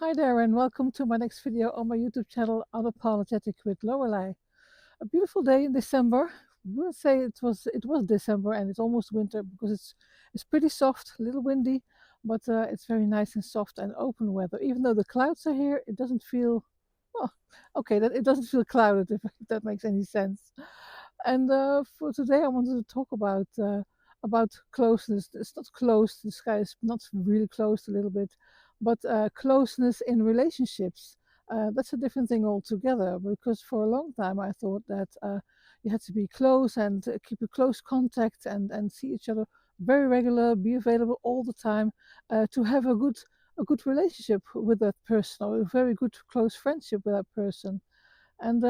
Hi there, and welcome to my next video on my YouTube channel, Unapologetic with Lorelei. A beautiful day in December. We'll say it was December and it's almost winter because it's pretty soft, a little windy, but it's very nice and soft and open weather. Even though the clouds are here, it doesn't feel well. Okay, that it doesn't feel clouded if that makes any sense. And for today, I wanted to talk about closeness. It's not close. The sky is not really closed a little bit, but closeness in relationships. That's a different thing altogether. Because for a long time, I thought that you had to be close and keep a close contact and see each other very regular, be available all the time to have a good relationship with that person or a very good close friendship with that person. And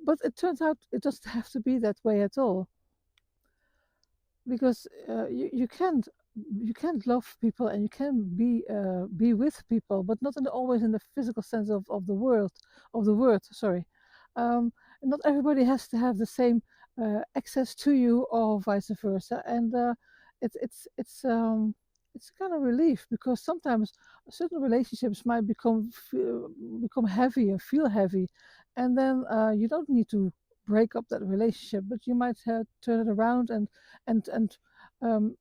but it turns out it doesn't have to be that way at all, because you can't love people and you can be with people, but not always in the physical sense of the word. Sorry, not everybody has to have the same access to you or vice versa, and it's a kind of relief because sometimes certain relationships might become heavy and feel heavy, and then you don't need to break up that relationship, but you might turn it around and um,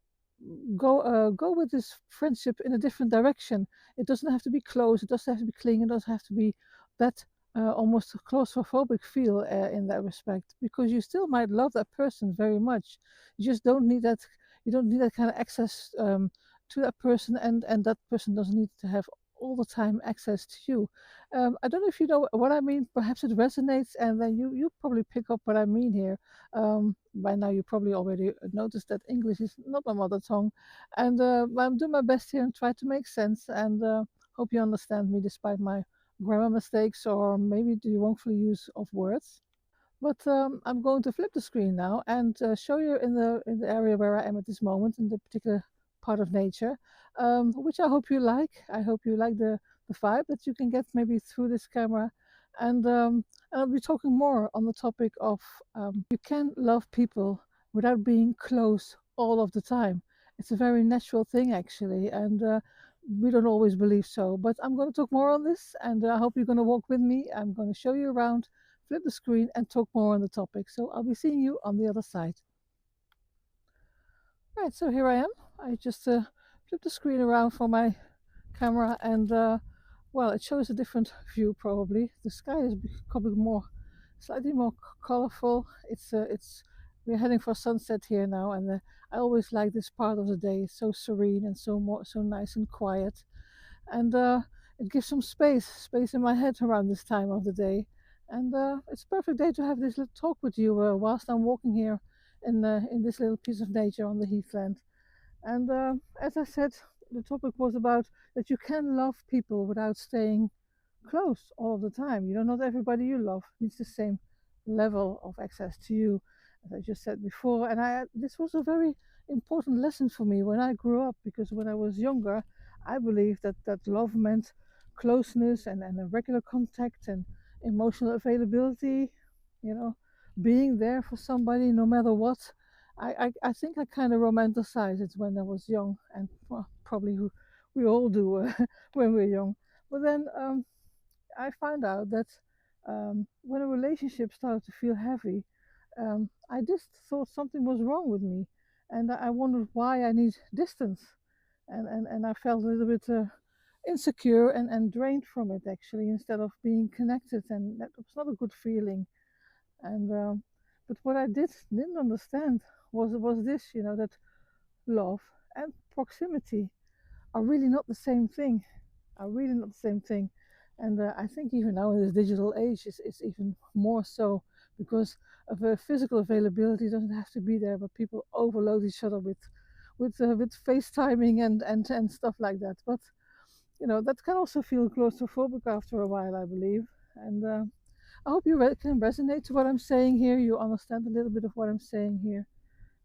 go with this friendship in a different direction. It doesn't have to be close. It doesn't have to be clingy. It doesn't have to be that almost claustrophobic feel in that respect, because you still might love that person very much. You just don't need that. You don't need that kind of access to that person, and that person doesn't need to have all the time access to you. I don't know if you know what I mean. Perhaps it resonates, and then you probably pick up what I mean here. By now, you probably already noticed that English is not my mother tongue, and I'm doing my best here and try to make sense. And hope you understand me despite my grammar mistakes or maybe the wrongful use of words. But I'm going to flip the screen now and show you in the area where I am at this moment, in the particular part of nature, which I hope you like. I hope you like the vibe that you can get maybe through this camera. And I'll be talking more on the topic of you can love people without being close all of the time. It's a very natural thing, actually, and we don't always believe so. But I'm going to talk more on this, and I hope you're going to walk with me. I'm going to show you around, flip the screen, and talk more on the topic. So I'll be seeing you on the other side. Right, so here I am. I just flipped the screen around for my camera, and well, it shows a different view probably. The sky is becoming slightly more colorful. It's we're heading for sunset here now, and I always like this part of the day. It's so serene and so nice and quiet, and it gives some space in my head around this time of the day. And it's a perfect day to have this little talk with you whilst I'm walking here in this little piece of nature on the heathland. And as I said, the topic was about that you can love people without staying close all the time. You know, not everybody you love needs the same level of access to you, as I just said before. And this was a very important lesson for me when I grew up, because when I was younger, I believed that love meant closeness and a regular contact and emotional availability, you know, being there for somebody no matter what. I think I kind of romanticized it when I was young, and well, probably we all do when we're young. But then I found out that when a relationship started to feel heavy, I just thought something was wrong with me, and I wondered why I need distance, and I felt a little bit insecure and drained from it, actually, instead of being connected, and that was not a good feeling. And but what I didn't understand was this, you know, that love and proximity are really not the same thing, are really not the same thing. And I think even now in this digital age, it's even more so, because of physical availability doesn't have to be there, but people overload each other with FaceTiming and stuff like that. But you know, that can also feel claustrophobic after a while, I believe. And I hope you can resonate to what I'm saying here. You understand a little bit of what I'm saying here,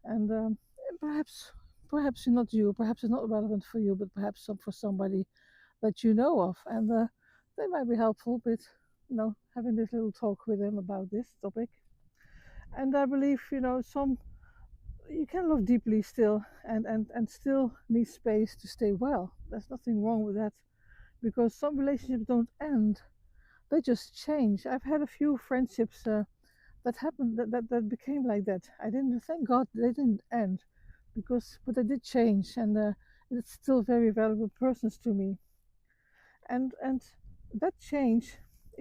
and perhaps not you, perhaps it's not relevant for you, but perhaps for somebody that you know of, and they might be helpful with, you know, having this little talk with them about this topic. And I believe, you know, some you can love deeply still, and still need space to stay well. There's nothing wrong with that, because some relationships don't end, they just change. I've had a few friendships that happened that became like that. I didn't, thank God they didn't end, because but they did change, and it's still very valuable persons to me. And that change,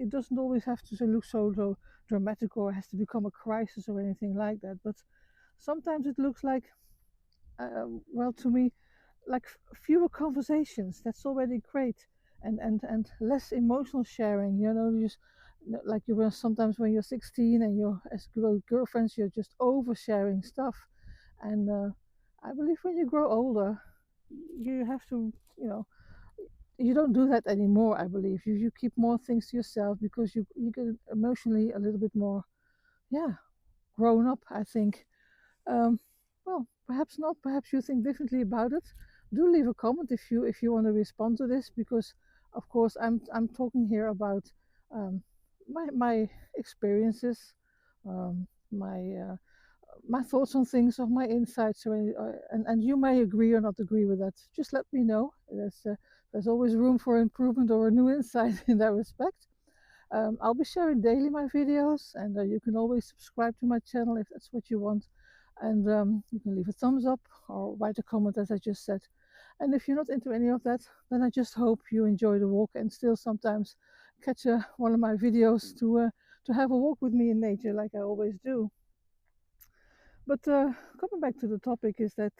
it doesn't always have to look so dramatic or has to become a crisis or anything like that. But sometimes it looks like, well, to me, like fewer conversations. That's already great, and less emotional sharing. You know, just like you were sometimes when you're 16 and you're as girlfriends, you're just oversharing stuff. And I believe when you grow older, you have to, you know, you don't do that anymore. I believe you keep more things to yourself because you get emotionally a little bit more, yeah, grown up, I think. um, well, perhaps not. Perhaps you think differently about it. Do leave a comment if you want to respond to this, because of course I'm talking here about my experiences, my my thoughts on things, of my insights, and you may agree or not agree with that. Just let me know. There's always room for improvement or a new insight in that respect. I'll be sharing daily my videos, and you can always subscribe to my channel if that's what you want. And you can leave a thumbs up or write a comment, as I just said. And if you're not into any of that, then I just hope you enjoy the walk and still sometimes catch one of my videos to have a walk with me in nature, like I always do. But coming back to the topic, is that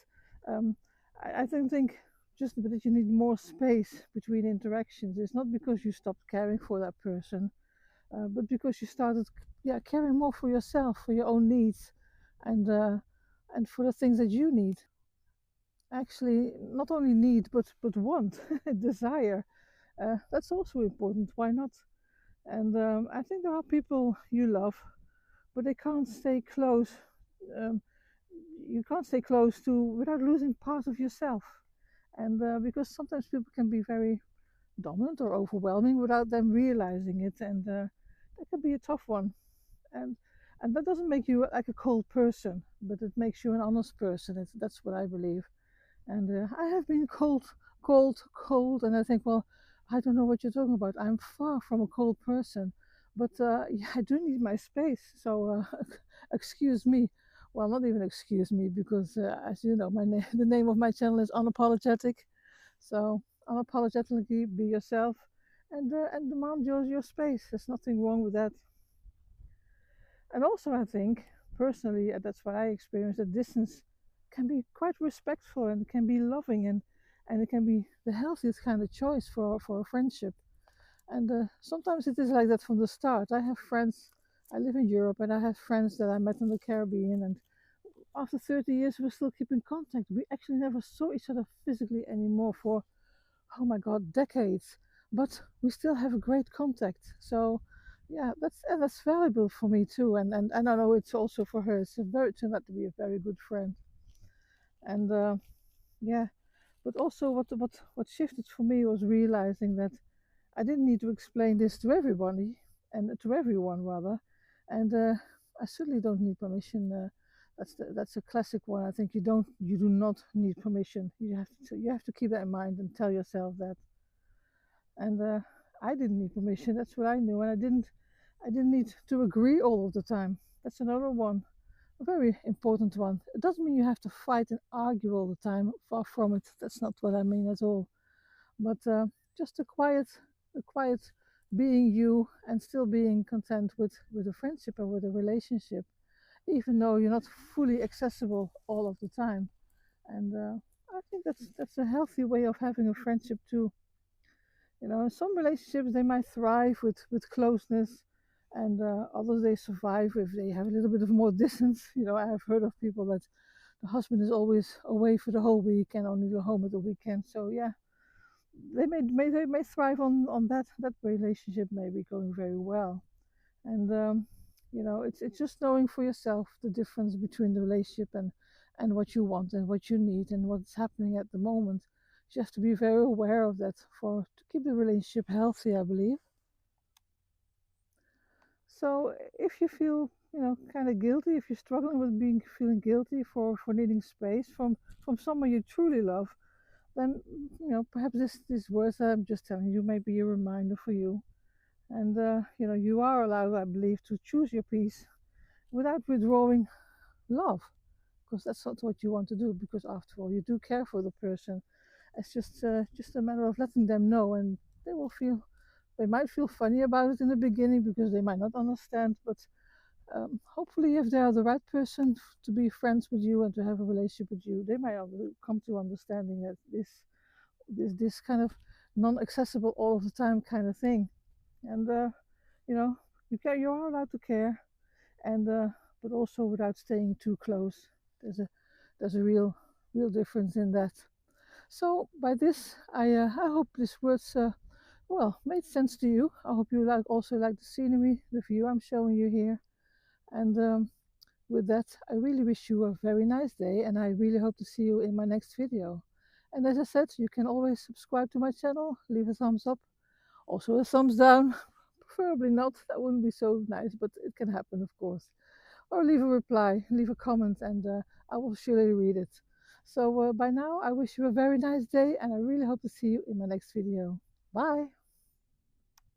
um, I don't think just that you need more space between interactions. It's not because you stopped caring for that person, but because you started, yeah, caring more for yourself, for your own needs, and for the things that you need. Actually, not only need, but want, desire. That's also important. Why not? And I think there are people you love, but they can't stay close. Um, you can't stay close to without losing part of yourself. And because sometimes people can be very dominant or overwhelming without them realizing it, and that can be a tough one. and and that doesn't make you like a cold person, but it makes you an honest person. That's what I believe. And I have been cold, and I think, well, I don't know what you're talking about. I'm far from a cold person, but yeah, I do need my space. So excuse me. Well, not even excuse me, because as you know, the name of my channel is Unapologetic. So unapologetically be yourself, and demand your space. There's nothing wrong with that. And also, I think personally, that's what I experienced, that distance can be quite respectful and can be loving, and it can be the healthiest kind of choice for a friendship. And sometimes it is like that from the start. I have friends, I live in Europe, and I have friends that I met in the Caribbean, and after 30 years, we still keep in contact. We actually never saw each other physically anymore for, oh my God, decades. But we still have a great contact. So yeah, that's valuable for me too. And I know it's also for her. It turned out to be a very good friend. And yeah, but also what shifted for me was realizing that I didn't need to explain this to everybody, and to everyone rather. And I certainly don't need permission. That's a classic one. I think you do not need permission. You have to keep that in mind and tell yourself that. And I didn't need permission. That's what I knew, and I didn't need to agree all of the time. That's another one, a very important one. It doesn't mean you have to fight and argue all the time. Far from it. That's not what I mean at all. But just a quiet being you, and still being content with a friendship or with a relationship, even though you're not fully accessible all of the time. And I think that's a healthy way of having a friendship too. You know, some relationships they might thrive with closeness, and others they survive if they have a little bit of more distance. You know, I have heard of people that the husband is always away for the whole week and only go home at the weekend. So yeah, they may thrive on that relationship may be going very well. And you know, it's just knowing for yourself the difference between the relationship and what you want and what you need and what's happening at the moment. You have to be very aware of that for to keep the relationship healthy, I believe. So if you feel, you know, kind of guilty, if you're struggling with being feeling guilty for needing space from someone you truly love, then perhaps these words that I'm just telling you may be a reminder for you. And you are allowed, I believe, to choose your peace without withdrawing love, because that's not what you want to do. Because after all, you do care for the person. It's just a matter of letting them know, and they will feel. They might feel funny about it in the beginning because they might not understand, but hopefully, if they are the right person to be friends with you and to have a relationship with you, they might come to understanding that this kind of non-accessible all of the time kind of thing. And you know, you are allowed to care, and but also without staying too close. There's a real difference in that. So by this, I hope this words made sense to you. I hope you also like the scenery, the view I'm showing you here, and with that, I really wish you a very nice day, and I really hope to see you in my next video. And as I said, you can always subscribe to my channel, leave a thumbs up, also a thumbs down. Preferably not, that wouldn't be so nice, but it can happen, of course. Or leave a reply, leave a comment, and I will surely read it. So by now, I wish you a very nice day, and I really hope to see you in my next video. Bye!